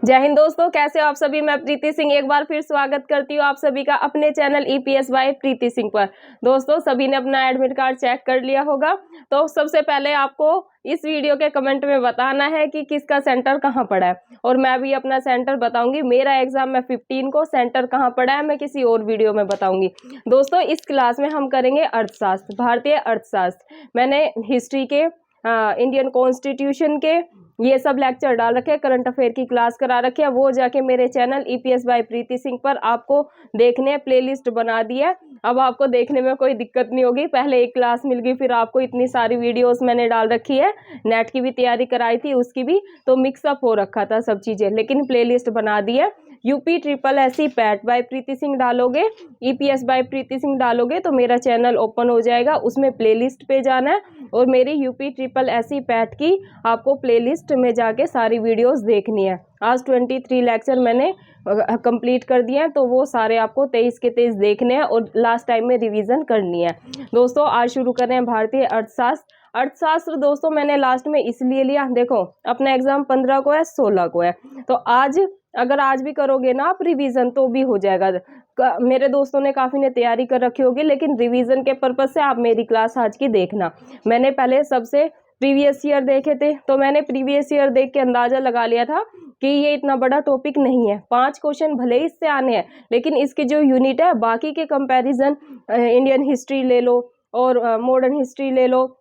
जय हिंद दोस्तों, कैसे हो आप सभी। मैं प्रीति सिंह एक बार फिर स्वागत करती हूँ आप सभी का अपने channel EPS bye Preeti Singh पर। दोस्तों, सभी ने अपना एडमिट कार्ड चेक कर लिया होगा। तो सबसे पहले आपको इस वीडियो के कमेंट में बताना है कि किसका सेंटर कहाँ पड़ा है, और मैं भी अपना सेंटर बताऊंगी। मेरा एग्जाम में 15 को सेंटर कहाँ पड़ा है मैं किसी और वीडियो में बताऊंगी। दोस्तों, इस क्लास में हम करेंगे अर्थशास्त्र, भारतीय अर्थशास्त्र। मैंने हिस्ट्री के, इंडियन कॉन्स्टिट्यूशन के ये सब लेक्चर डाल रखे हैं, करंट अफेयर की क्लास करा रखी है। वो जाके मेरे channel EPS bye Preeti Singh पर आपको देखने प्लेलिस्ट बना दी है। अब आपको देखने में कोई दिक्कत नहीं होगी। पहले एक क्लास मिल गई, फिर आपको इतनी सारी वीडियोस मैंने डाल रखी है। नेट की भी तैयारी कराई थी, उसकी भी, तो मिक्सअप हो रखा था सब चीजें, लेकिन प्लेलिस्ट बना दी है। UP triple SC PET by Preeti Singh डालोगे, ईपीएस बाय प्रीति सिंह डालोगे तो मेरा चैनल ओपन हो जाएगा। उसमें प्लेलिस्ट पे जाना है और मेरी यूपी ट्रिपल एससी पैट की आपको प्लेलिस्ट में जाके सारी वीडियोस देखनी है। आज 23 लेक्चर मैंने कंप्लीट कर दिए हैं, तो वो सारे आपको 23 के 23 देखने हैं और लास्ट टाइम में रिवीजन करनी है। दोस्तों, आज शुरू कर रहे हैं भारतीय अर्थशास्त्र। अर्थशास्त्र दोस्तों मैंने लास्ट में इसलिए लिया, देखो अपना एग्जाम 15 को है, 16 को है, तो आज अगर आज भी करोगे ना आप रिवीजन तो भी हो जाएगा। मेरे दोस्तों ने काफ़ी ने तैयारी कर रखी होगी, लेकिन रिवीजन के पर्पज से आप मेरी क्लास आज की देखना। मैंने पहले सबसे प्रीवियस ईयर देखे थे, तो मैंने प्रीवियस ईयर देख के अंदाज़ा लगा लिया था कि ये इतना बड़ा टॉपिक नहीं है। 5 क्वेश्चन भले ही इससे आने हैं, लेकिन इसकी जो यूनिट है बाकी के कंपैरिजन, इंडियन हिस्ट्री ले लो और मॉडर्न हिस्ट्री ले लो,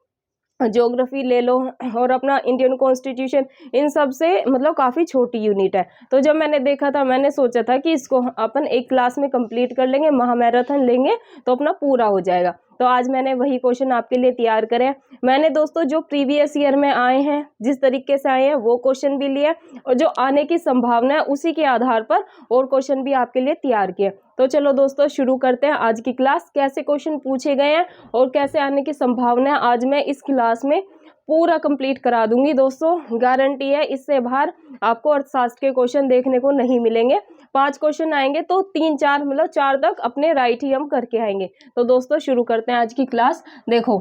ज्योग्राफी ले लो और अपना इंडियन कॉन्स्टिट्यूशन, इन सब से मतलब काफ़ी छोटी यूनिट है। तो जब मैंने देखा था, मैंने सोचा था कि इसको अपन एक क्लास में कंप्लीट कर लेंगे, महामैराथन लेंगे तो अपना पूरा हो जाएगा। तो आज मैंने वही क्वेश्चन आपके लिए तैयार करे हैं। मैंने दोस्तों जो प्रीवियस ईयर में आए हैं, जिस तरीके से आए हैं वो क्वेश्चन भी लिए, और जो आने की संभावना है उसी के आधार पर और क्वेश्चन भी आपके लिए तैयार किए। तो चलो दोस्तों शुरू करते हैं आज की क्लास। कैसे क्वेश्चन पूछे गए हैं और कैसे आने की संभावना है, आज मैं इस क्लास में पूरा कंप्लीट करा दूंगी। दोस्तों गारंटी है, इससे बाहर आपको अर्थशास्त्र के क्वेश्चन देखने को नहीं मिलेंगे। 5 क्वेश्चन आएंगे तो 3-4 मतलब 4 तक अपने राइट ही हम करके आएंगे। तो दोस्तों शुरू करते हैं आज की क्लास। देखो,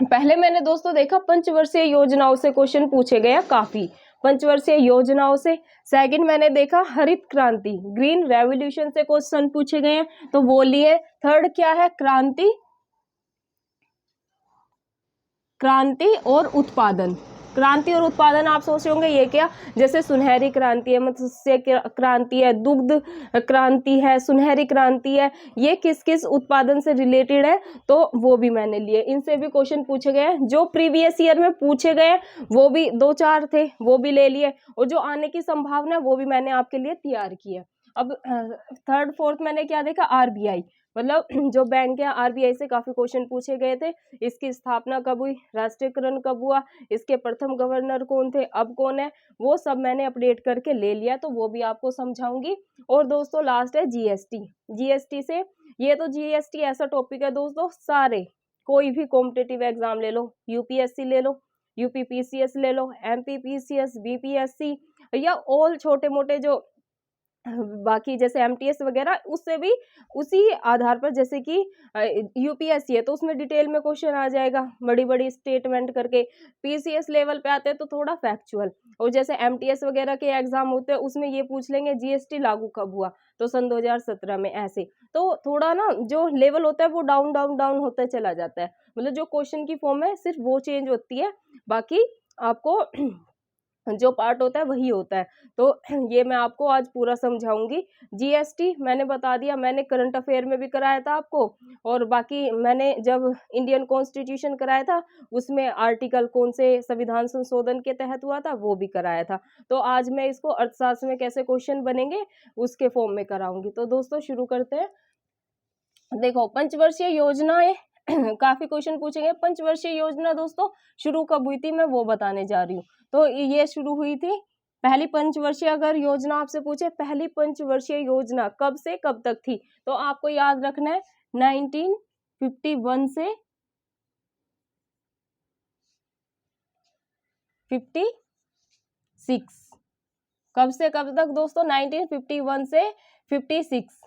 पहले मैंने दोस्तों देखा पंचवर्षीय योजनाओं से क्वेश्चन पूछे गए हैं काफी, पंचवर्षीय योजनाओं से। सेकंड मैंने देखा हरित क्रांति, ग्रीन रेवोल्यूशन से क्वेश्चन पूछे गए हैं, तो वो लिए। थर्ड क्या है, क्रांति और उत्पादन। क्रांति और उत्पादन आप सोच रहे होंगे ये क्या, जैसे सुनहरी क्रांति है, मत्स्य क्रांति है, दुग्ध क्रांति है, सुनहरी क्रांति है, ये किस किस उत्पादन से रिलेटेड है, तो वो भी मैंने लिए। इनसे भी क्वेश्चन पूछे गए हैं। जो प्रीवियस ईयर में पूछे गए वो भी 2-4 थे, वो भी ले लिए, और जो आने की संभावना है वो भी मैंने आपके लिए तैयार की है। अब थर्ड फोर्थ मैंने क्या देखा, आरबीआई, मतलब जो बैंक है आरबीआई से काफी क्वेश्चन पूछे गए थे। इसकी स्थापना कब हुई, राष्ट्रीयकरण कब हुआ, इसके प्रथम गवर्नर कौन थे, अब कौन है, वो सब मैंने अपडेट करके ले लिया, तो वो भी आपको समझाऊंगी। और दोस्तों लास्ट है जीएसटी। जीएसटी से, ये तो जीएसटी ऐसा टॉपिक है दोस्तों, सारे कोई भी कॉम्पिटिटिव एग्जाम ले लो, यूपीएससी ले लो, यूपीपीसीएस ले लो, एमपीपीसीएस, बीपीएससी, या ऑल छोटे मोटे जो बाकी जैसे एमटीएस वगैरह, उससे भी उसी आधार पर, जैसे कि यूपीएससी है तो उसमें डिटेल में क्वेश्चन आ जाएगा, बड़ी बड़ी स्टेटमेंट करके। पीसीएस लेवल पे आते हैं तो थोड़ा फैक्चुअल, और जैसे एमटीएस वगैरह के एग्जाम होते हैं उसमें ये पूछ लेंगे जीएसटी लागू कब हुआ, तो सन 2017 में, ऐसे। तो थोड़ा ना जो लेवल होता है वो डाउन डाउन डाउन होता चला जाता है, मतलब जो क्वेश्चन की फॉर्म है सिर्फ वो चेंज होती है, बाकी आपको जो पार्ट होता है वही होता है। तो ये मैं आपको आज पूरा समझाऊंगी। जीएसटी मैंने बता दिया, मैंने करंट अफेयर में भी कराया था आपको, और बाकी मैंने जब इंडियन कॉन्स्टिट्यूशन कराया था उसमें आर्टिकल कौन से संविधान संशोधन के तहत हुआ था वो भी कराया था। तो आज मैं इसको अर्थशास्त्र में कैसे क्वेश्चन बनेंगे उसके फॉर्म में कराऊंगी। तो दोस्तों शुरू करते हैं। देखो, पंचवर्षीय योजनाएं काफी क्वेश्चन पूछेंगे। पंचवर्षीय योजना दोस्तों शुरू कब हुई थी मैं वो बताने जा रही हूँ। तो ये शुरू हुई थी, पहली पंचवर्षीय अगर योजना आपसे पूछे, पहली पंचवर्षीय योजना कब से कब तक थी, तो आपको याद रखना है 1951 से 56। कब से कब तक दोस्तों, 1951 से 56।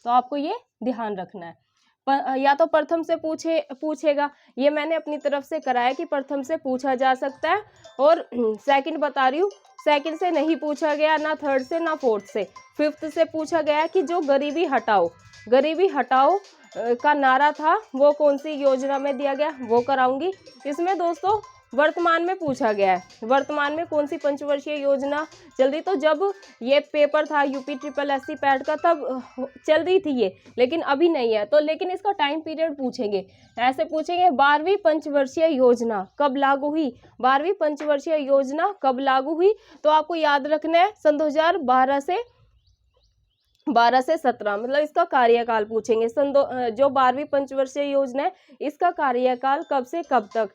तो आपको ये ध्यान रखना है। या तो प्रथम से पूछेगा, ये मैंने अपनी तरफ से कराया कि प्रथम से पूछा जा सकता है, और सेकंड बता रही हूँ, सेकंड से नहीं पूछा गया, ना थर्ड से, ना फोर्थ से। फिफ्थ से पूछा गया कि जो गरीबी हटाओ का नारा था वो कौन सी योजना में दिया गया, वो कराऊंगी। इसमें दोस्तों वर्तमान में पूछा गया है, वर्तमान में कौन सी पंचवर्षीय योजना चल रही। तो जब ये पेपर था यूपी ट्रिपल एससी पैट का तब चल रही थी ये, लेकिन अभी नहीं है। तो लेकिन इसका टाइम पीरियड पूछेंगे, ऐसे पूछेंगे 12वीं पंचवर्षीय योजना कब लागू हुई, 12वीं पंचवर्षीय योजना कब लागू हुई। तो आपको याद रखना है सन 2012 से 17, मतलब इसका कार्यकाल पूछेंगे। जो 12वीं पंचवर्षीय योजना है इसका कार्यकाल कब से कब तक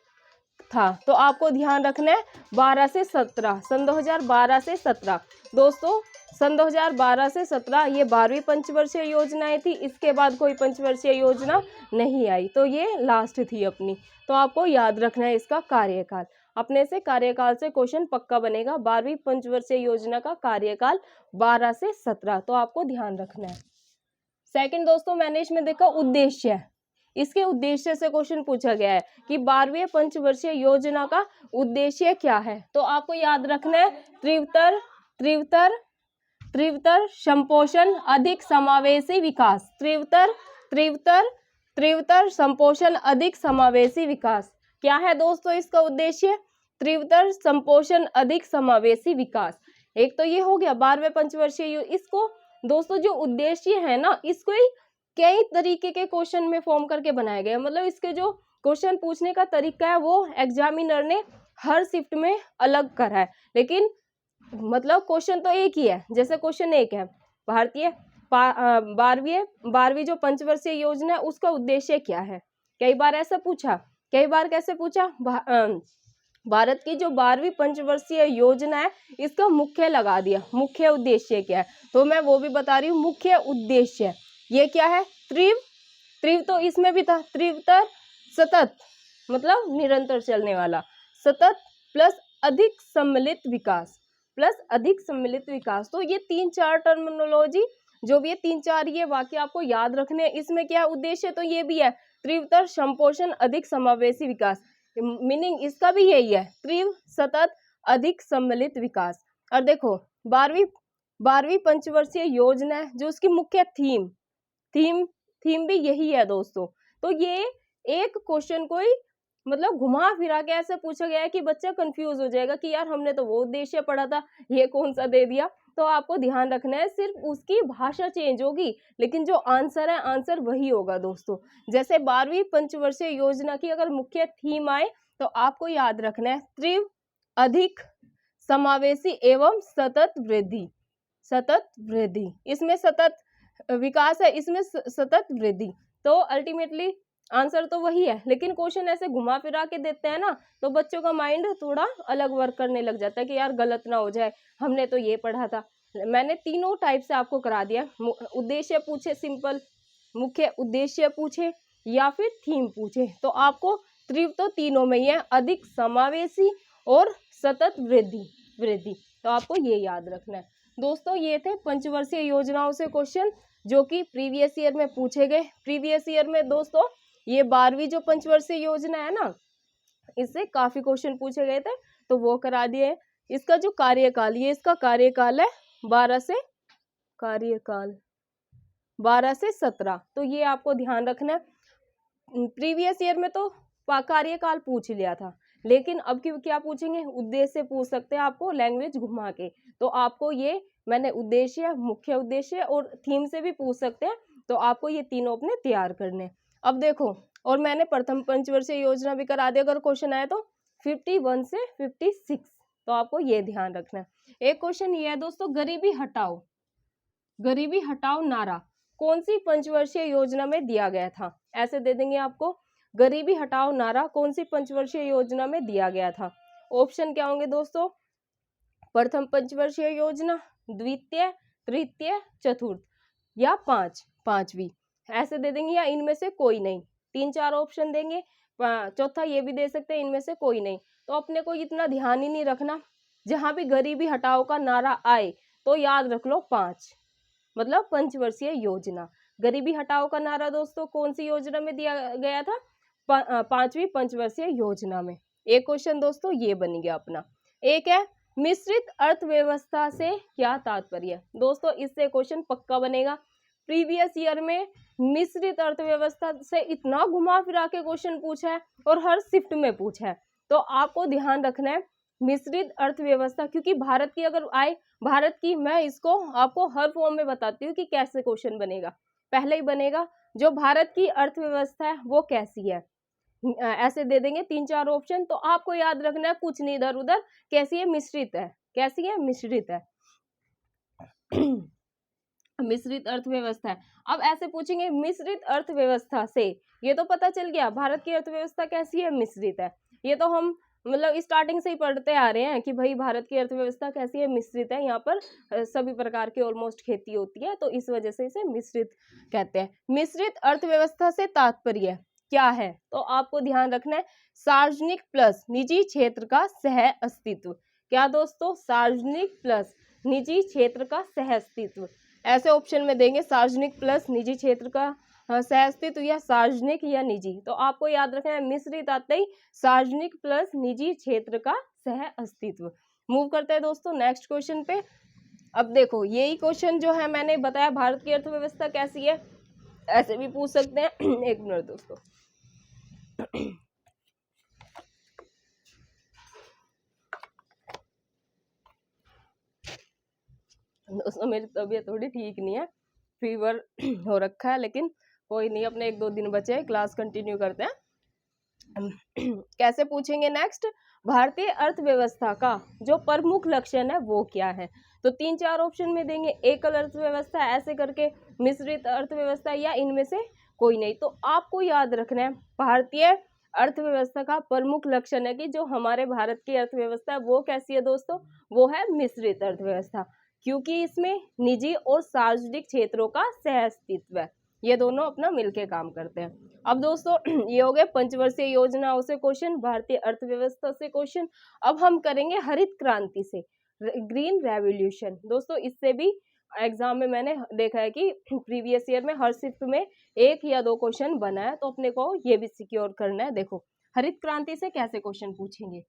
था। तो आपको ध्यान रखना है 12 से 17, सन 2012 से 17। दोस्तों सन 2012 से 17 ये 12वीं पंचवर्षीय योजनाएं थी, इसके बाद कोई पंचवर्षीय योजना नहीं आई, तो ये लास्ट थी अपनी। तो आपको याद रखना है इसका कार्यकाल, अपने से कार्यकाल से क्वेश्चन पक्का बनेगा। 12वीं पंचवर्षीय योजना का कार्यकाल 12 से 17, तो आपको ध्यान रखना है। सेकंड दोस्तों मैंने इसमें देखा उद्देश्य, इसके उद्देश्य से क्वेश्चन पूछा गया है कि 12वीं पंचवर्षीय योजना का उद्देश्य क्या है। तो आपको याद रखना है त्रिवतर संपोषण अधिक समावेशी विकास, त्रिवतर संपोषण अधिक समावेशी विकास। क्या है दोस्तों इसका उद्देश्य, त्रिवतर संपोषण अधिक समावेशी विकास। एक तो ये हो गया 12वें पंचवर्षीय। इसको दोस्तों जो उद्देश्य है ना, इसको कई तरीके के क्वेश्चन में फॉर्म करके बनाया गया, मतलब इसके जो क्वेश्चन पूछने का तरीका है वो एग्जामिनर ने हर शिफ्ट में अलग करा है, लेकिन मतलब क्वेश्चन तो एक ही है। जैसे क्वेश्चन एक है भारतीय 12वीं जो पंचवर्षीय योजना है उसका उद्देश्य क्या है। कई बार ऐसा पूछा, कई बार कैसे पूछा, भारत की जो 12वीं पंचवर्षीय योजना है इसका मुख्य लगा दिया, मुख्य उद्देश्य क्या है। तो मैं वो भी बता रही हूँ, मुख्य उद्देश्य ये क्या है, त्रिव तो इसमें भी था, त्रिवतर सतत मतलब निरंतर चलने वाला, सतत प्लस अधिक सम्मिलित विकास, तो ये 3-4 टर्मिनोलॉजी जो भी है 3-4 ये वाक्य आपको याद रखने हैं। इसमें क्या उद्देश्य, तो ये भी है त्रिवतर संपोषण अधिक समावेशी विकास, मीनिंग इसका भी यही है, त्रिव सतत अधिक सम्मिलित विकास। और देखो 12वीं पंचवर्षीय योजना है जो उसकी मुख्य थीम भी यही है दोस्तों। तो ये एक क्वेश्चन को ही मतलब घुमा फिरा के ऐसे पूछा गया है कि बच्चा कंफ्यूज हो जाएगा कि यार हमने तो वो उद्देश्य पढ़ा था, ये कौन सा दे दिया। तो आपको ध्यान रखना है सिर्फ उसकी भाषा चेंज होगी, लेकिन जो आंसर है आंसर वही होगा दोस्तों। जैसे 12वीं पंचवर्षीय योजना की अगर मुख्य थीम आए तो आपको याद रखना है त्रिव अधिक समावेशी एवं सतत वृद्धि, इसमें सतत विकास है, इसमें सतत वृद्धि। तो अल्टीमेटली आंसर तो वही है, लेकिन क्वेश्चन ऐसे घुमा फिरा के देते हैं ना, तो बच्चों का माइंड थोड़ा अलग वर्क करने लग जाता है कि यार गलत ना हो जाए, हमने तो ये पढ़ा था। मैंने तीनों टाइप से आपको करा दिया, उद्देश्य पूछे सिंपल, मुख्य उद्देश्य पूछे या फिर थीम पूछे। तो आपको त्रिव तो तीनों में ही है, अधिक समावेशी और सतत वृद्धि। तो आपको ये याद रखना है दोस्तों। ये थे पंचवर्षीय योजनाओं से क्वेश्चन जो कि प्रीवियस ईयर में पूछे गए। प्रीवियस ईयर में दोस्तों ये 12वीं जो पंचवर्षीय योजना है ना, इससे काफी क्वेश्चन पूछे गए थे, तो वो करा दिए। इसका जो कार्यकाल, ये इसका कार्यकाल है 12 से 17, तो ये आपको ध्यान रखना है। प्रीवियस ईयर में तो कार्यकाल पूछ लिया था, लेकिन अब की क्या पूछेंगे, उद्देश्य पूछ सकते हैं आपको लैंग्वेज घुमा के। तो आपको ये मैंने उद्देश्य, मुख्य उद्देश्य और थीम से भी पूछ सकते हैं, तो आपको ये तीनों अपने तैयार करने। अब देखो, और मैंने प्रथम पंचवर्षीय योजना भी करा दी, अगर क्वेश्चन आए तो 51 से 56, तो आपको ये ध्यान रखना है। एक क्वेश्चन ये है दोस्तों, गरीबी हटाओ नारा कौन सी पंचवर्षीय योजना में दिया गया था। ऐसे दे देंगे आपको, गरीबी हटाओ नारा कौन सी पंचवर्षीय योजना में दिया गया था। ऑप्शन क्या होंगे दोस्तों, प्रथम पंचवर्षीय योजना, द्वितीय, तृतीय, चतुर्थ या पांचवी, ऐसे दे देंगे, या इनमें से कोई नहीं। 3-4 ऑप्शन देंगे, चौथा ये भी दे सकते हैं, इनमें से कोई नहीं। तो अपने को इतना ध्यान ही नहीं रखना, जहां भी गरीबी हटाओ का नारा आए तो याद रख लो 5, मतलब पंचवर्षीय योजना। गरीबी हटाओ का नारा दोस्तों कौन सी योजना में दिया गया था, 5वीं पंचवर्षीय योजना में। एक क्वेश्चन दोस्तों ये बन गया अपना। एक है मिश्रित अर्थव्यवस्था से क्या तात्पर्य? दोस्तों इससे क्वेश्चन पक्का बनेगा। प्रीवियस ईयर में मिश्रित अर्थव्यवस्था से इतना घुमा फिरा के क्वेश्चन पूछा है और हर शिफ्ट में पूछा है, तो आपको ध्यान रखना है मिश्रित अर्थव्यवस्था, क्योंकि भारत की अगर आए, भारत की मैं इसको आपको हर फॉर्म में बताती हूँ कि कैसे क्वेश्चन बनेगा। पहले ही बनेगा जो भारत की अर्थव्यवस्था है वो कैसी है, ऐसे दे देंगे 3-4 ऑप्शन, तो आपको याद रखना है कुछ नहीं इधर उधर, कैसी है, मिश्रित है। कैसी है? मिश्रित है। मिश्रित अर्थव्यवस्था है। अब ऐसे पूछेंगे मिश्रित अर्थव्यवस्था से, ये तो पता चल गया भारत की अर्थव्यवस्था कैसी है, मिश्रित है। ये तो हम मतलब स्टार्टिंग से ही पढ़ते आ रहे हैं कि भाई भारत की अर्थव्यवस्था कैसी है, मिश्रित है। यहाँ पर सभी प्रकार की ऑलमोस्ट खेती होती है, तो इस वजह से इसे मिश्रित कहते हैं। मिश्रित अर्थव्यवस्था से तात्पर्य क्या है? तो आपको ध्यान रखना है सार्वजनिक प्लस निजी क्षेत्र का सह अस्तित्व। क्या दोस्तों? सार्वजनिक प्लस निजी क्षेत्र का सह अस्तित्व, ऐसे ऑप्शन में देंगे सार्वजनिक प्लस निजी क्षेत्र का सह अस्तित्व या सार्वजनिक या निजी। तो आपको याद रखना है मिश्रित आते ही सार्वजनिक प्लस निजी क्षेत्र का सह अस्तित्व। मूव करते हैं दोस्तों नेक्स्ट क्वेश्चन पे। अब देखो यही क्वेश्चन जो है मैंने बताया भारत की अर्थव्यवस्था कैसी है, ऐसे भी पूछ सकते हैं। एक मिनट दोस्तों। दोस्तों मेरी तबीयत थोड़ी ठीक नहीं है, फीवर हो रखा है, लेकिन कोई नहीं, अपने 1-2 दिन बचे हैं, क्लास कंटिन्यू करते हैं। कैसे पूछेंगे नेक्स्ट, भारतीय अर्थव्यवस्था का जो प्रमुख लक्षण है वो क्या है? तो 3-4 ऑप्शन में देंगे, एकल अर्थव्यवस्था, ऐसे करके मिश्रित अर्थव्यवस्था, या इनमें से कोई नहीं। तो आपको याद रखना है भारतीय अर्थव्यवस्था का प्रमुख लक्षण है कि जो हमारे भारत की अर्थव्यवस्था है वो कैसी है दोस्तों, वो है मिश्रित अर्थव्यवस्था, क्योंकि इसमें निजी और सार्वजनिक क्षेत्रों का सह अस्तित्व है, ये दोनों अपना मिलके काम करते हैं। अब दोस्तों ये हो गए पंचवर्षीय योजनाओं से क्वेश्चन, भारतीय अर्थव्यवस्था से क्वेश्चन। अब हम करेंगे हरित क्रांति से, ग्रीन रेवोल्यूशन। दोस्तों इससे भी एग्जाम में मैंने देखा है कि प्रीवियस ईयर में हर शिफ्ट में 1 या 2 क्वेश्चन बना है, तो अपने को ये भी सिक्योर करना है। देखो हरित क्रांति से कैसे क्वेश्चन पूछेंगे।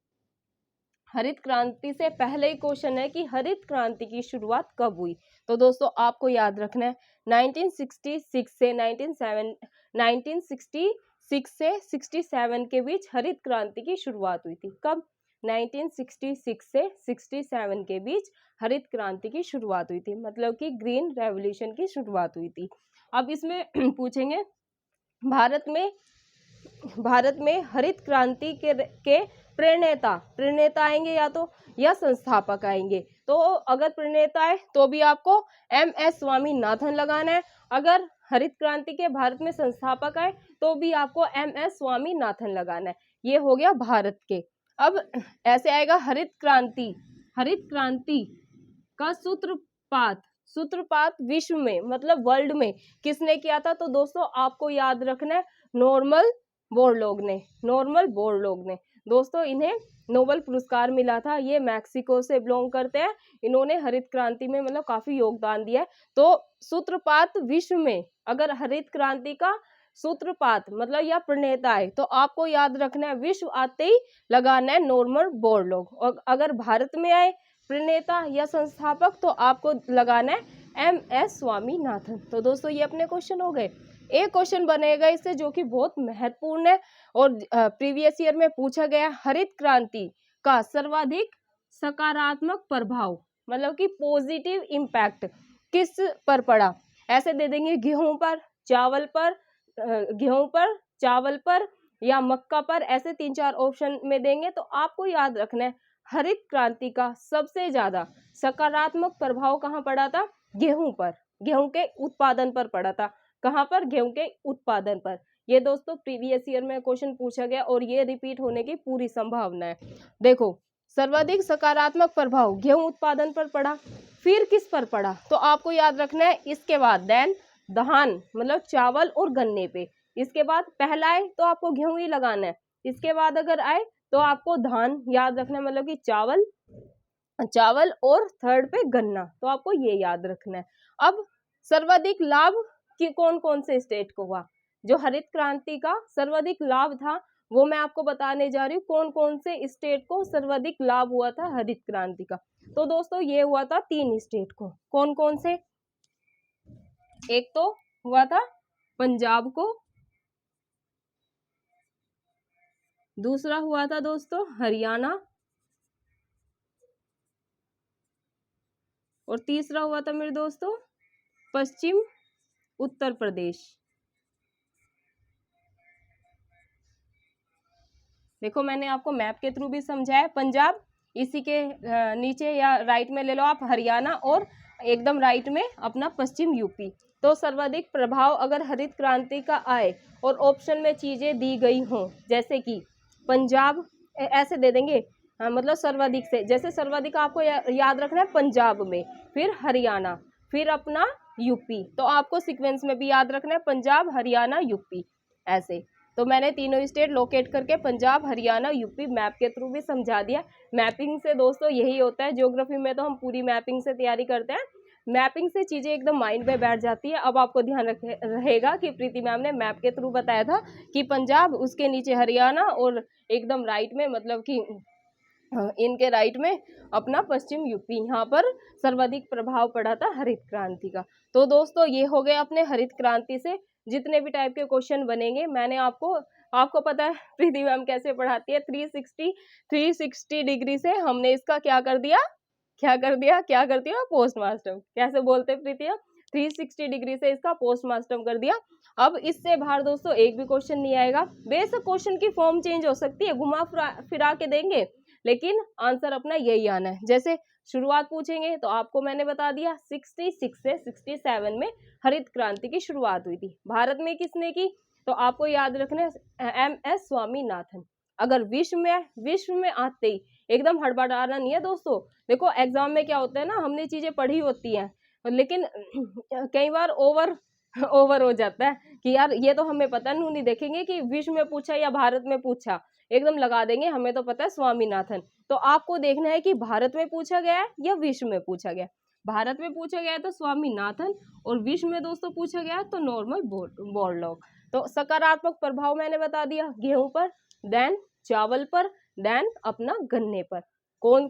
हरित क्रांति से पहले ही क्वेश्चन है कि हरित क्रांति की शुरुआत कब हुई? तो दोस्तों आपको याद रखना है 1966 से 1967 के बीच हरित क्रांति की शुरुआत हुई थी। कब? 1966 से 67 के बीच हरित क्रांति की शुरुआत हुई थी, मतलब कि ग्रीन रेवोल्यूशन की शुरुआत हुई थी। अब इसमें पूछेंगे भारत में हरित क्रांति के प्रणेता आएंगे या संस्थापक आएंगे। तो अगर प्रणेता है तो भी आपको MS स्वामीनाथन लगाना है, अगर हरित क्रांति के भारत में संस्थापक आए तो भी आपको MS स्वामीनाथन लगाना है। ये हो गया भारत के। अब ऐसे आएगा हरित क्रांति का सूत्रपात विश्व में, मतलब वर्ल्ड में किसने किया था? तो दोस्तों आपको याद रखना है नॉर्मन बोरलॉग ने। दोस्तों इन्हें नोबेल पुरस्कार मिला था, ये मैक्सिको से बिलोंग करते हैं, इन्होंने हरित क्रांति में मतलब काफी योगदान दिया है। तो सूत्रपात विश्व में, अगर हरित क्रांति का सूत्रपात मतलब या प्रणेता है तो आपको याद रखना है विश्व आते ही लगाना है नॉर्मन बोरलॉग, और अगर भारत में आए प्रणेता या संस्थापक तो आपको लगाना है MS स्वामीनाथन। तो दोस्तों ये अपने क्वेश्चन हो गए। एक क्वेश्चन बनेगा इससे जो कि बहुत महत्वपूर्ण है और प्रीवियस ईयर में पूछा गया, हरित क्रांति का सर्वाधिक सकारात्मक प्रभाव मतलब कि पॉजिटिव इम्पैक्ट किस पर पड़ा? ऐसे दे देंगे गेहूं पर, चावल पर या मक्का पर, ऐसे 3-4 ऑप्शन में देंगे। तो आपको याद रखना है हरित क्रांति का सबसे ज्यादा सकारात्मक प्रभाव कहाँ पड़ा था? गेहूं पर, गेहूं के उत्पादन पर पड़ा था। कहाँ पर? गेहूं के उत्पादन पर। ये दोस्तों प्रीवियस ईयर में क्वेश्चन पूछा गया और ये रिपीट होने की पूरी संभावना है। देखो सर्वाधिक सकारात्मक प्रभाव गेहूं उत्पादन पर पड़ा, फिर किस पर पड़ा? तो आपको याद रखना है इसके बाद धान मतलब चावल और गन्ने पे, इसके बाद पहला आए तो आपको गेहूं ही लगाना है, इसके बाद अगर आए तो आपको धान याद रखना है, मतलब कि चावल और थर्ड पे गन्ना, तो आपको ये याद रखना है। अब सर्वाधिक लाभ कि कौन कौन से स्टेट को हुआ? जो हरित क्रांति का सर्वाधिक लाभ था वो मैं आपको बताने जा रही हूँ कौन कौन से स्टेट को सर्वाधिक लाभ हुआ था हरित क्रांति का। तो दोस्तों ये हुआ था 3 स्टेट को। कौन कौन से? एक तो हुआ था पंजाब को, दूसरा हुआ था दोस्तों हरियाणा, और तीसरा हुआ था मेरे दोस्तों पश्चिम उत्तर प्रदेश। देखो मैंने आपको मैप के थ्रू भी समझाया। पंजाब, इसी के नीचे या राइट में ले लो आप हरियाणा, और एकदम राइट में अपना पश्चिम यूपी। तो सर्वाधिक प्रभाव अगर हरित क्रांति का आए और ऑप्शन में चीजें दी गई हों, जैसे कि पंजाब ऐसे दे देंगे, मतलब सर्वाधिक से, जैसे सर्वाधिक आपको याद रखना है पंजाब में, फिर हरियाणा, फिर अपना यूपी। तो आपको सीक्वेंस में भी याद रखना है पंजाब, हरियाणा, यूपी, ऐसे। तो मैंने तीनों स्टेट लोकेट करके पंजाब, हरियाणा, यूपी मैप के थ्रू भी समझा दिया। मैपिंग से दोस्तों यही होता है, ज्योग्राफी में तो हम पूरी मैपिंग से तैयारी करते हैं, मैपिंग से चीज़ें एकदम माइंड में बैठ जाती है। अब आपको ध्यान रहेगा कि प्रीति मैम ने मैप के थ्रू बताया था कि पंजाब, उसके नीचे हरियाणा, और एकदम राइट में, मतलब कि इनके राइट में अपना पश्चिम यूपी, यहाँ पर सर्वाधिक प्रभाव पड़ा था हरित क्रांति का। तो दोस्तों ये हो गए अपने हरित क्रांति से जितने भी टाइप के क्वेश्चन बनेंगे। मैंने आपको पता है प्रीति मैम कैसे पढ़ाती है, 360 डिग्री से हमने इसका क्या कर दिया पोस्टमार्टम। कैसे बोलते हैं प्रीति, 360 डिग्री से इसका पोस्टमार्टम कर दिया। अब इससे बाहर दोस्तों एक भी क्वेश्चन नहीं आएगा। बेशक क्वेश्चन की फॉर्म चेंज हो सकती है, घुमा फिरा के देंगे, लेकिन आंसर अपना यही आना है। जैसे शुरुआत पूछेंगे तो आपको मैंने बता दिया 66 से 67 में हरित क्रांति की शुरुआत हुई थी। भारत में किसने की? तो आपको याद रखना है MS स्वामीनाथन। अगर विश्व में आते ही एकदम हड़बड़ाना नहीं है दोस्तों। देखो एग्जाम में क्या होता है ना, हमने चीजें पढ़ी होती हैं, लेकिन कई बार ओवर हो जाता है कि यार ये तो हमें पता नहीं देखेंगे कि विश्व में पूछा या भारत में पूछा, एकदम लगा देंगे, हमें तो पता है स्वामीनाथन। तो आपको देखना है कि भारत में पूछा गया है या विश्व में पूछा गया। भारत में पूछा गया है तो स्वामीनाथन, और विश्व में दोस्तों पूछा गया है तो नॉर्मन बोरलॉग। तो सकारात्मक प्रभाव मैंने बता दिया गेहूं पर, देन चावल पर, देन अपना गन्ने पर। कौन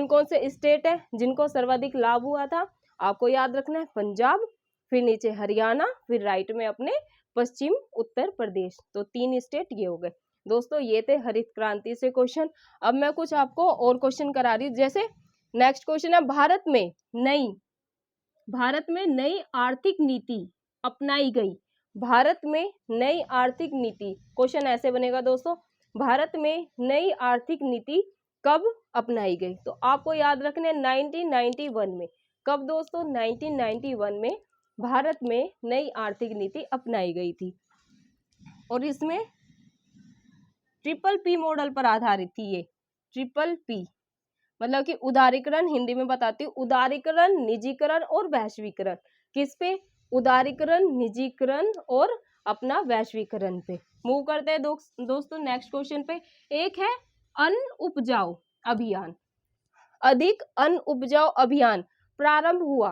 कौन से स्टेट है जिनको सर्वाधिक लाभ हुआ था? आपको याद रखना है पंजाब, फिर नीचे हरियाणा, फिर राइट में अपने पश्चिम उत्तर प्रदेश। तो 3 स्टेट ये हो गए दोस्तों। ये थे हरित क्रांति से क्वेश्चन। अब मैं कुछ आपको और क्वेश्चन करा रही हूँ। जैसे नेक्स्ट क्वेश्चन है, भारत में नई आर्थिक नीति अपनाई गई। भारत में नई आर्थिक नीति, क्वेश्चन ऐसे बनेगा दोस्तों, भारत में नई आर्थिक नीति कब अपनाई गई? तो आपको याद रखना है 1991 में। कब दोस्तों? 1991 में भारत में नई आर्थिक नीति अपनाई गई थी, और इसमें ट्रिपल P मॉडल पर आधारित थी। ये ट्रिपल P मतलब कि उदारीकरण, हिंदी में बताती हूँ, उदारीकरण, निजीकरण और वैश्वीकरण। किस पे? उदारीकरण, निजीकरण और अपना वैश्वीकरण पे। मूव करते हैं दोस्तों नेक्स्ट क्वेश्चन पे। एक है अन्न उपजाऊ अभियान। अधिक अन्न उपजाऊ अभियान प्रारंभ हुआ,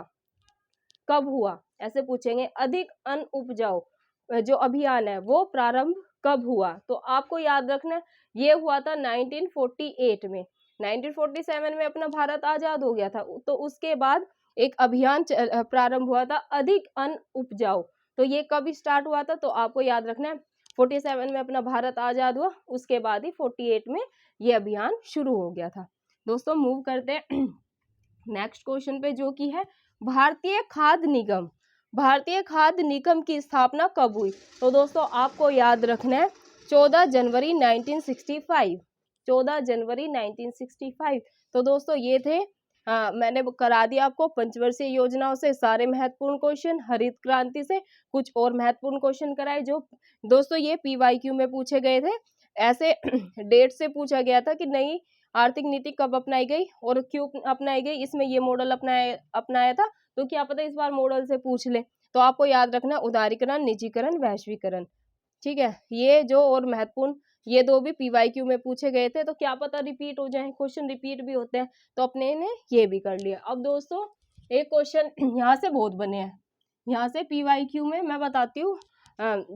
कब हुआ? ऐसे पूछेंगे, अधिक अन्न उपजाऊ जो अभियान है वो प्रारंभ कब हुआ? तो आपको याद रखना ये हुआ था 1948 में। 1947 में अपना भारत आजाद हो गया था, तो उसके बाद एक अभियान प्रारंभ हुआ था अधिक अन्न उपजाऊ। तो ये कब स्टार्ट हुआ था? तो आपको याद रखना है 47 में अपना भारत आजाद हुआ, उसके बाद ही 48 में ये अभियान शुरू हो गया था। दोस्तों मूव करते हैं नेक्स्ट क्वेश्चन पे, जो कि है भारतीय खाद्य निगम। भारतीय खाद्य निगम की स्थापना कब हुई? तो दोस्तों आपको याद रखना है 14 जनवरी 1965। 14 जनवरी 1965। तो दोस्तों ये थे मैंने करा दिया आपको पंचवर्षीय योजनाओं से सारे महत्वपूर्ण क्वेश्चन, हरित क्रांति से कुछ और महत्वपूर्ण क्वेश्चन कराए जो दोस्तों ये PYQ में पूछे गए थे। ऐसे डेट से पूछा गया था कि नई आर्थिक नीति कब अपनाई गई और क्यों अपनाई गई, इसमें ये मॉडल अपनाया था। तो क्या पता इस बार मॉडल से पूछ ले। तो आपको याद रखना उदारीकरण, निजीकरण, वैश्वीकरण। ठीक है, ये जो और महत्वपूर्ण ये 2 भी PYQ में पूछे गए थे, तो क्या पता रिपीट हो जाए, क्वेश्चन रिपीट भी होते हैं, तो अपने ने ये भी कर लिया। अब दोस्तों एक क्वेश्चन यहाँ से बहुत बने हैं, यहाँ से PYQ में मैं बताती हूँ।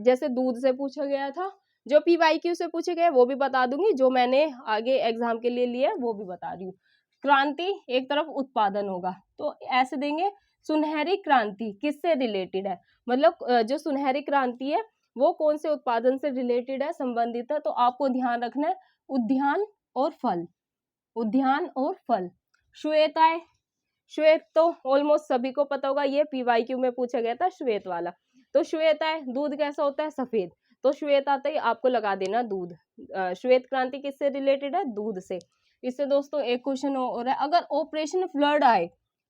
जैसे दूध से पूछा गया था, जो PYQ से पूछे गए वो भी बता दूंगी, जो मैंने आगे एग्जाम के लिए लिया वो भी बता रही हूँ। क्रांति एक तरफ उत्पादन होगा, तो ऐसे देंगे सुनहरी क्रांति किससे रिलेटेड है, मतलब जो सुनहरी क्रांति है वो कौन से उत्पादन से रिलेटेड है, संबंधित है। तो आपको ध्यान रखना है उद्यान और फल, उद्यान और फल। श्वेत आय, श्वेत तो ऑलमोस्ट सभी को पता होगा, ये PYQ में पूछा गया था श्वेत वाला। तो श्वेत आय, दूध कैसा होता है, सफेद, तो श्वेत आते ही आपको लगा देना दूध। श्वेत क्रांति किससे रिलेटेड है, दूध से। इससे दोस्तों एक क्वेश्चन हो रहा है, अगर ऑपरेशन फ्लड आए,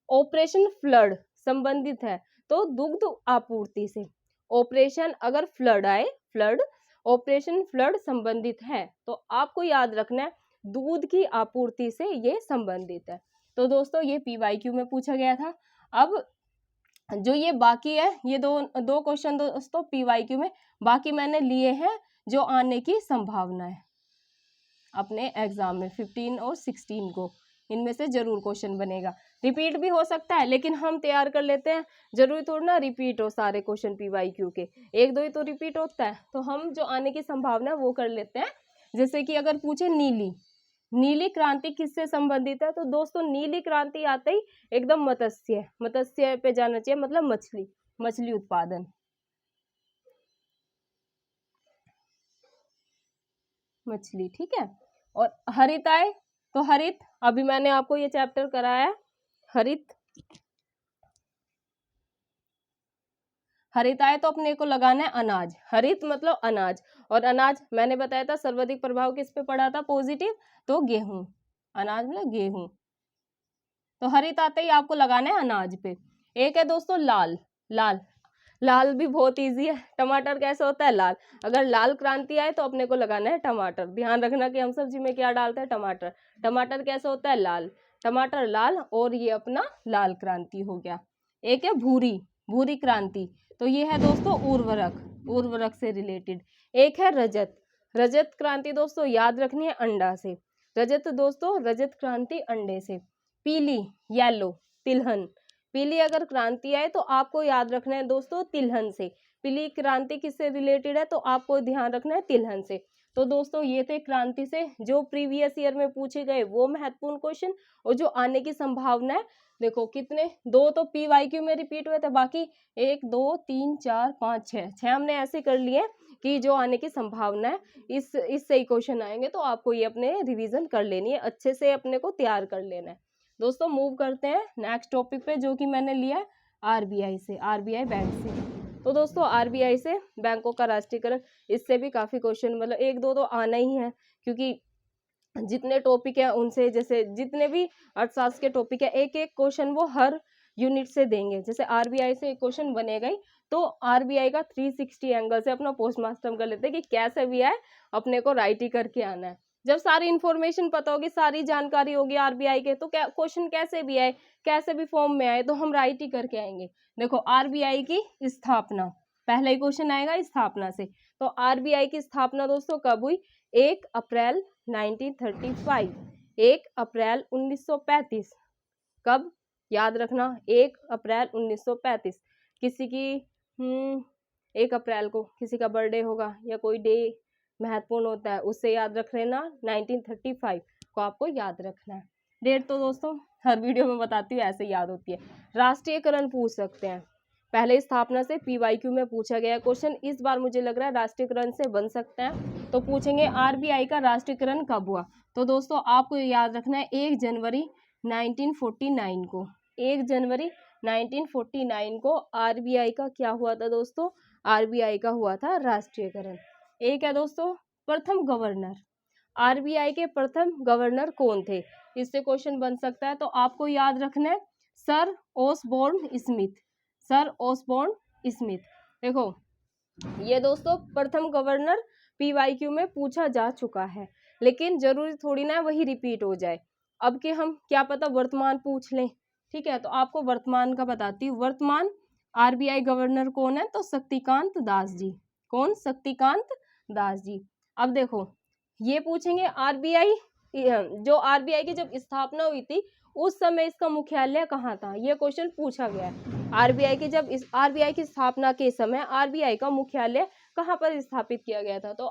ऑपरेशन फ्लड संबंधित है तो दुग्ध आपूर्ति से। ऑपरेशन अगर फ्लड आए, फ्लड, ऑपरेशन फ्लड संबंधित है तो आपको याद रखना है दूध की आपूर्ति से ये संबंधित है। तो दोस्तों ये PYQ में पूछा गया था। अब जो ये बाकी है, ये दो क्वेश्चन दोस्तों PYQ में बाकी मैंने लिए हैं जो आने की संभावना है अपने एग्जाम में 15 और 16 को, इनमें से जरूर क्वेश्चन बनेगा। रिपीट भी हो सकता है लेकिन हम तैयार कर लेते हैं, जरूरी थोड़ा ना रिपीट हो सारे क्वेश्चन PYQ के, एक दो ही तो रिपीट होता है, तो हम जो आने की संभावना है वो कर लेते हैं। जैसे कि अगर पूछे नीली, नीली क्रांति किससे संबंधित है, तो दोस्तों नीली क्रांति आते ही एकदम मत्स्य, मत्स्य पे जाना चाहिए, मतलब मछली, मछली उत्पादन। मछली, ठीक है। और हरित आय, तो हरित अभी मैंने आपको ये चैप्टर कराया, हरित, हरित आय तो अपने को लगाना है अनाज, हरित मतलब अनाज, और अनाज मैंने बताया था सर्वाधिक प्रभाव किस पे पड़ा था, पॉजिटिव, तो गेहूं, अनाज मतलब गेहूं। तो हरित आते ही आपको लगाना है अनाज पे। एक है दोस्तों लाल, लाल, लाल भी बहुत इजी है, टमाटर कैसे होता है, लाल, अगर लाल क्रांति आए तो अपने को लगाना है टमाटर। ध्यान रखना कि हम सब्जी में क्या डालते हैं, टमाटर, टमाटर कैसे होता है, लाल, टमाटर लाल, और ये अपना लाल क्रांति हो गया। एक है भूरी, भूरी क्रांति, तो ये है दोस्तों उर्वरक, उर्वरक से रिलेटेड। एक है रजत, रजत क्रांति दोस्तों याद रखनी है अंडा से, रजत दोस्तों, रजत क्रांति अंडे से। पीली, येलो, तिलहन, पीली अगर क्रांति आए तो आपको याद रखना है दोस्तों तिलहन से। पीली क्रांति किससे रिलेटेड है, तो आपको ध्यान रखना है तिलहन से। तो दोस्तों ये थे क्रांति से जो प्रीवियस ईयर में पूछे गए वो महत्वपूर्ण क्वेश्चन, और जो आने की संभावना है, देखो कितने, दो तो PYQ में रिपीट हुए थे, बाकी 1 2 3 4 5 6 हमने ऐसे कर लिए कि जो आने की संभावना है इससे ही क्वेश्चन आएंगे, तो आपको ये अपने रिवीजन कर लेनी है, अच्छे से अपने को तैयार कर लेना है। दोस्तों मूव करते हैं नेक्स्ट टॉपिक पे, जो कि मैंने लिया है RBI से, RBI बैंक से। तो दोस्तों RBI से बैंकों का राष्ट्रीयकरण, इससे भी काफ़ी क्वेश्चन, मतलब एक दो तो आना ही है, क्योंकि जितने टॉपिक है उनसे, जैसे जितने भी अर्थशास्त्र के टॉपिक है एक एक क्वेश्चन वो हर यूनिट से देंगे। जैसे RBI से एक क्वेश्चन बनेगा ही, तो RBI का 360 एंगल से अपना पोस्ट मास्टर कर लेते हैं कि कैसे भी आए अपने को राइट ही करके आना है। जब सारी इन्फॉर्मेशन पता होगी, सारी जानकारी होगी RBI के, तो क्या क्वेश्चन कैसे भी आए, कैसे भी फॉर्म में आए, तो हम राइट ही करके आएंगे। देखो RBI की स्थापना, पहला ही क्वेश्चन आएगा स्थापना से। तो RBI की स्थापना दोस्तों कब हुई, 1 अप्रैल 1935, 1 अप्रैल 1935, कब, याद रखना 1 अप्रैल 1935। किसी की 1 अप्रैल को किसी का बर्थडे होगा या कोई डे महत्वपूर्ण होता है, उससे याद रख लेना 1935 को आपको याद रखना है। डेट तो दोस्तों हर वीडियो में बताती हूँ, ऐसे याद होती है। राष्ट्रीयकरण पूछ सकते हैं, पहले स्थापना से PYQ में पूछा गया क्वेश्चन, इस बार मुझे लग रहा है राष्ट्रीयकरण से बन सकता है। तो पूछेंगे RBI का राष्ट्रीयकरण कब हुआ, तो दोस्तों आपको याद रखना है 1 जनवरी 1949 को, 1 जनवरी 1949 को RBI का क्या हुआ था दोस्तों, RBI का हुआ था राष्ट्रीयकरण। एक है दोस्तों प्रथम गवर्नर, RBI के प्रथम गवर्नर कौन थे, इससे क्वेश्चन बन सकता है। तो आपको याद रखना है sir Osborne Smith, sir Osborne Smith. देखो ये दोस्तों प्रथम गवर्नर PYQ में पूछा जा चुका है, लेकिन जरूरी थोड़ी ना वही रिपीट हो जाए। अब के हम क्या पता वर्तमान पूछ लें, ठीक है, तो आपको वर्तमान का बताती हूँ। वर्तमान RBI गवर्नर कौन है, तो शक्तिकांत दास जी। कौन, शक्तिकांत दास जी। अब देखो ये पूछेंगे RBI, जो RBI की जब स्थापना हुई थी उस समय इसका मुख्यालय कहाँ था, ये क्वेश्चन पूछा गया है। RBI की जब RBI की स्थापना के समय RBI का मुख्यालय कहाँ पर स्थापित किया गया था, तो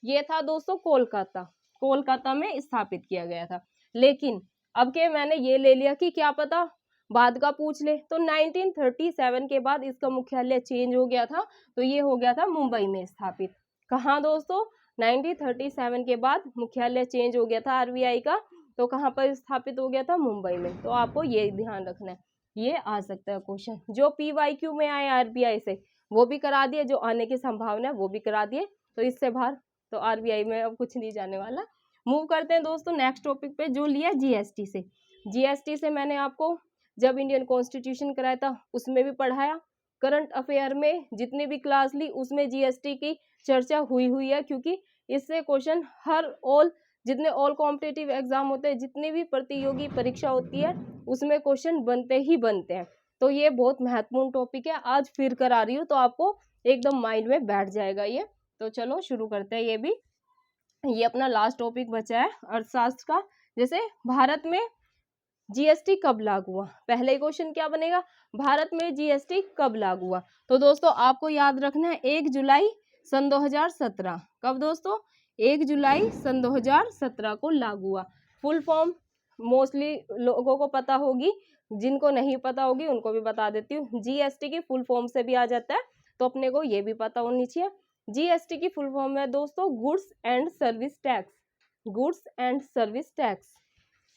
ये था दोस्तों कोलकाता, कोलकाता में स्थापित किया गया था। लेकिन अब के मैंने ये ले लिया कि क्या पता बाद का पूछ ले, तो 1937 के बाद इसका मुख्यालय चेंज हो गया था, तो ये हो गया था मुंबई में स्थापित। कहाँ दोस्तों? 1937 के बाद मुख्यालय चेंज हो गया था आरबीआई का, तो कहाँ पर स्थापित हो गया था? मुंबई में। तो आपको ये ध्यान रखना है, ये आ सकता है क्वेश्चन। जो PYQ में आए आरबीआई से वो भी करा दिए, जो आने की संभावना है वो भी करा दिए, तो इससे बाहर तो आरबीआई में अब कुछ नहीं जाने वाला। मूव करते हैं दोस्तों नेक्स्ट टॉपिक पे, जो लिया जीएसटी से। जीएसटी से मैंने आपको जब इंडियन कॉन्स्टिट्यूशन कराया था उसमें भी पढ़ाया, करंट अफेयर में जितनी भी क्लास ली उसमें जीएसटी की चर्चा हुई है, क्योंकि इससे क्वेश्चन हर जितने ऑल कॉम्पिटिटिव एग्जाम होते हैं, जितनी भी प्रतियोगी परीक्षा होती है उसमें क्वेश्चन बनते ही बनते हैं। तो ये बहुत महत्वपूर्ण टॉपिक है, आज फिर करा रही हूँ तो आपको एकदम माइंड में बैठ जाएगा ये। तो चलो शुरू करते हैं। ये अपना लास्ट टॉपिक बचा है अर्थशास्त्र का। जैसे भारत में जीएसटी कब लागू हुआ, पहले ही क्वेश्चन क्या बनेगा, भारत में जीएसटी कब लागू हुआ? तो दोस्तों आपको याद रखना है 1 जुलाई सन 2017। कब दोस्तों? 1 जुलाई सन 2017 को लागू हुआ। फुल फॉर्म मोस्टली लोगों को पता होगी, जिनको नहीं पता होगी उनको भी बता देती हूँ। जीएसटी की फुल फॉर्म से भी आ जाता है, तो अपने को ये भी पता होनी चाहिए। जीएसटी की फुल फॉर्म है दोस्तों goods and service tax, goods and service tax.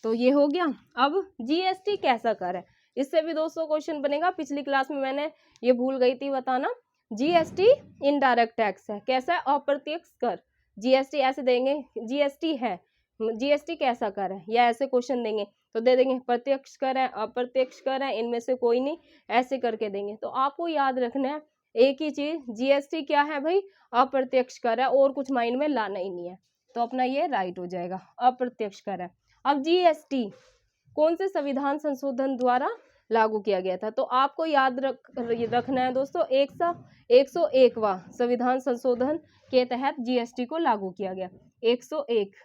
तो ये हो गया। अब जीएसटी कैसा कर है, इससे भी दोस्तों क्वेश्चन बनेगा। पिछली क्लास में मैंने ये भूल गई थी बताना, जीएसटी इनडायरेक्ट टैक्स है। कैसा है? अप्रत्यक्ष कर। जीएसटी ऐसे देंगे, जीएसटी है, जीएसटी कैसा कर है, या ऐसे क्वेश्चन देंगे तो दे देंगे प्रत्यक्ष कर है, अप्रत्यक्ष कर है, इनमें से कोई नहीं, ऐसे करके देंगे। तो आपको याद रखना है एक ही चीज, जीएसटी क्या है भाई? अप्रत्यक्ष कर है, और कुछ माइंड में लाना ही नहीं है। तो अपना ये राइट हो जाएगा, अप्रत्यक्ष कर है। अब जीएसटी कौन से संविधान संशोधन द्वारा लागू किया गया था? तो आपको याद रखना है दोस्तों 101वां संविधान संशोधन के तहत जीएसटी को लागू किया गया। 101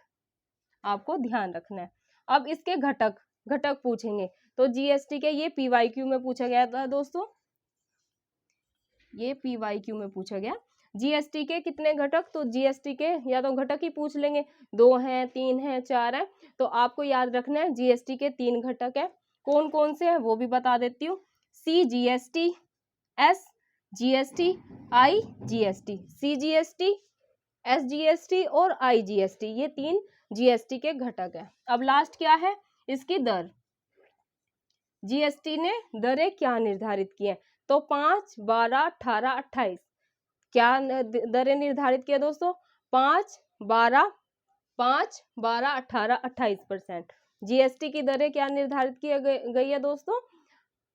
आपको ध्यान रखना है। अब इसके घटक पूछेंगे, तो जीएसटी के ये PYQ में पूछा गया था दोस्तों, ये PYQ में पूछा गया। जीएसटी के कितने घटक? तो जीएसटी के या तो घटक ही पूछ लेंगे, 2 हैं, 3 हैं, 4 हैं। तो आपको याद रखना है जीएसटी के 3 घटक है। कौन कौन से हैं वो भी बता देती हूँ। CGST, SGST, IGST। CGST, SGST और IGST, ये 3 जीएसटी के घटक है। अब लास्ट क्या है? इसकी दर। जीएसटी ने दरें क्या निर्धारित की है? तो 5, 12, 18, 28 क्या दरें निर्धारित किया दोस्तों? 5, 12, 18, 28%। जीएसटी की दरें क्या निर्धारित की गई है दोस्तों?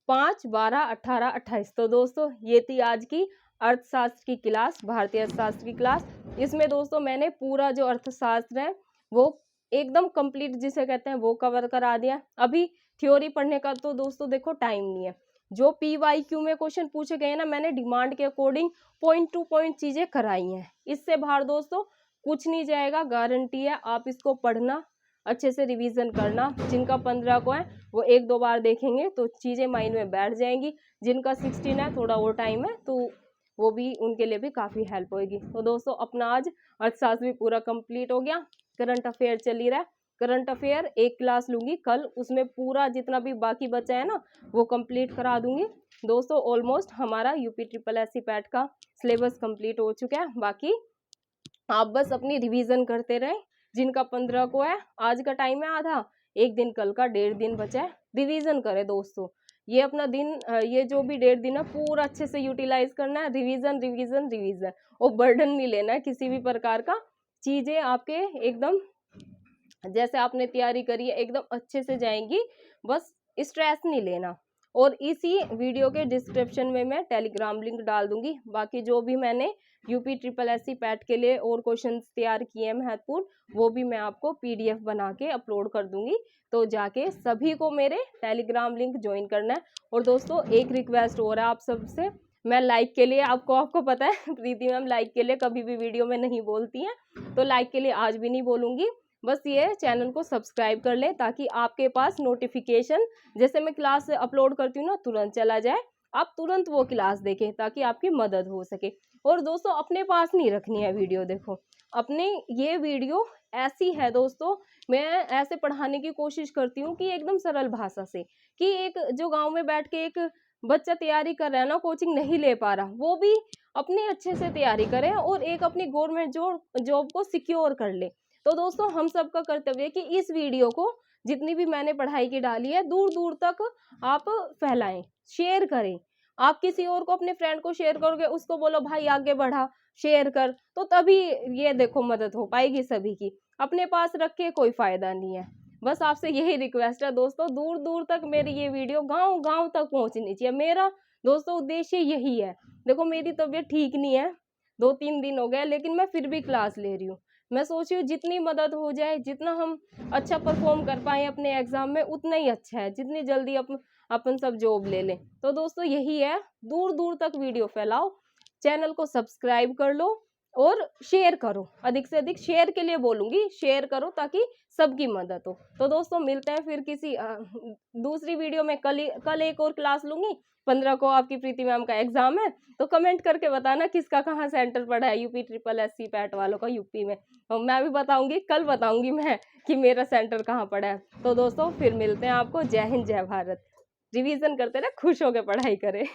5, 12, 18, 28। तो दोस्तों ये थी आज की अर्थशास्त्र की क्लास, भारतीय अर्थशास्त्र की क्लास। इसमें दोस्तों मैंने पूरा जो अर्थशास्त्र है वो एकदम कंप्लीट जिसे कहते हैं वो कवर करा दिया। अभी थ्योरी पढ़ने का तो दोस्तों देखो टाइम नहीं है। जो PYQ में क्वेश्चन पूछे गए ना, मैंने डिमांड के अकॉर्डिंग पॉइंट टू पॉइंट चीजें कराई हैं। इससे बाहर दोस्तों कुछ नहीं जाएगा, गारंटी है। आप इसको पढ़ना, अच्छे से रिवीजन करना। जिनका 15 को है वो 1-2 बार देखेंगे तो चीजें माइंड में बैठ जाएंगी। जिनका 16 है थोड़ा और टाइम है तो वो भी उनके लिए भी काफी हेल्प होगी। तो दोस्तों अपना आज अर्थशास्त्र भी पूरा कंप्लीट हो गया। करंट अफेयर चल ही रहा है, करंट अफेयर एक क्लास लूंगी कल, उसमें पूरा जितना भी बाकी बचा है ना वो कंप्लीट करा दूंगी। दोस्तों ऑलमोस्ट हमारा UPSSC पैट का सिलेबस कंप्लीट हो चुका है। बाकी आप बस अपनी रिवीजन करते रहें। जिनका 15 को है, आज का टाइम है आधा, एक दिन कल का 1.5 दिन बचा है, रिवीजन करें दोस्तों। ये अपना दिन, ये जो भी 1.5 दिन है पूरा अच्छे से यूटिलाइज करना है। रिवीजन रिवीजन रिवीजन, और बर्डन नहीं लेना है किसी भी प्रकार का। चीजें आपके एकदम जैसे आपने तैयारी करी है एकदम अच्छे से जाएंगी, बस स्ट्रेस नहीं लेना। और इसी वीडियो के डिस्क्रिप्शन में मैं टेलीग्राम लिंक डाल दूंगी। बाकी जो भी मैंने UPSSC पैट के लिए और क्वेश्चंस तैयार किए हैं महत्वपूर्ण, वो भी मैं आपको PDF बना के अपलोड कर दूंगी। तो जाके सभी को मेरे टेलीग्राम लिंक ज्वाइन करना है। और दोस्तों एक रिक्वेस्ट हो रहा है आप सबसे, मैं लाइक के लिए, आपको पता है प्रीति मैम लाइक के लिए कभी भी वीडियो में नहीं बोलती हैं, तो लाइक के लिए आज भी नहीं बोलूंगी। बस ये चैनल को सब्सक्राइब कर लें ताकि आपके पास नोटिफिकेशन जैसे मैं क्लास अपलोड करती हूँ ना तुरंत चला जाए, आप तुरंत वो क्लास देखें ताकि आपकी मदद हो सके। और दोस्तों अपने पास नहीं रखनी है वीडियो। देखो अपने ये वीडियो ऐसी है दोस्तों, मैं ऐसे पढ़ाने की कोशिश करती हूँ कि एकदम सरल भाषा से, कि एक जो गांव में बैठ के एक बच्चा तैयारी कर रहा है ना, कोचिंग नहीं ले पा रहा, वो भी अपनी अच्छे से तैयारी करे और एक अपनी गवर्नमेंट जॉब को सिक्योर कर ले। तो दोस्तों हम सबका कर्तव्य है कि इस वीडियो को जितनी भी मैंने पढ़ाई की डाली है दूर दूर तक आप फैलाएं, शेयर करें। आप किसी और को, अपने फ्रेंड को शेयर करोगे, उसको बोलो भाई आगे बढ़ा, शेयर कर, तो तभी ये देखो मदद हो पाएगी सभी की। अपने पास रख के कोई फायदा नहीं है। बस आपसे यही रिक्वेस्ट है दोस्तों, दूर दूर तक मेरी ये वीडियो गांव गांव तक पहुंचनी चाहिए। मेरा दोस्तों उद्देश्य यही है। देखो मेरी तबीयत ठीक नहीं है, 2-3 दिन हो गए, लेकिन मैं फिर भी क्लास ले रही हूँ। मैं सोच रही हूँ जितनी मदद हो जाए, जितना हम अच्छा परफॉर्म कर पाए अपने एग्जाम में, उतना ही अच्छा है, जितनी जल्दी अपन सब जॉब ले लें। तो दोस्तों यही है, दूर दूर तक वीडियो फैलाओ, चैनल को सब्सक्राइब कर लो और शेयर करो, अधिक से अधिक शेयर के लिए बोलूंगी, शेयर करो ताकि सबकी मदद हो। तो दोस्तों मिलते हैं फिर किसी दूसरी वीडियो में। कल एक और क्लास लूंगी। 15 को आपकी प्रीति मैम का एग्जाम है, तो कमेंट करके बताना किसका कहाँ सेंटर पड़ा है, यूपी SSC पैट वालों का यूपी में। और मैं भी बताऊंगी, कल बताऊंगी मैं कि मेरा सेंटर कहाँ पड़ा है। तो दोस्तों फिर मिलते हैं आपको। जय हिंद, जय भारत। रिवीजन करते रहे, खुश होकर पढ़ाई करें।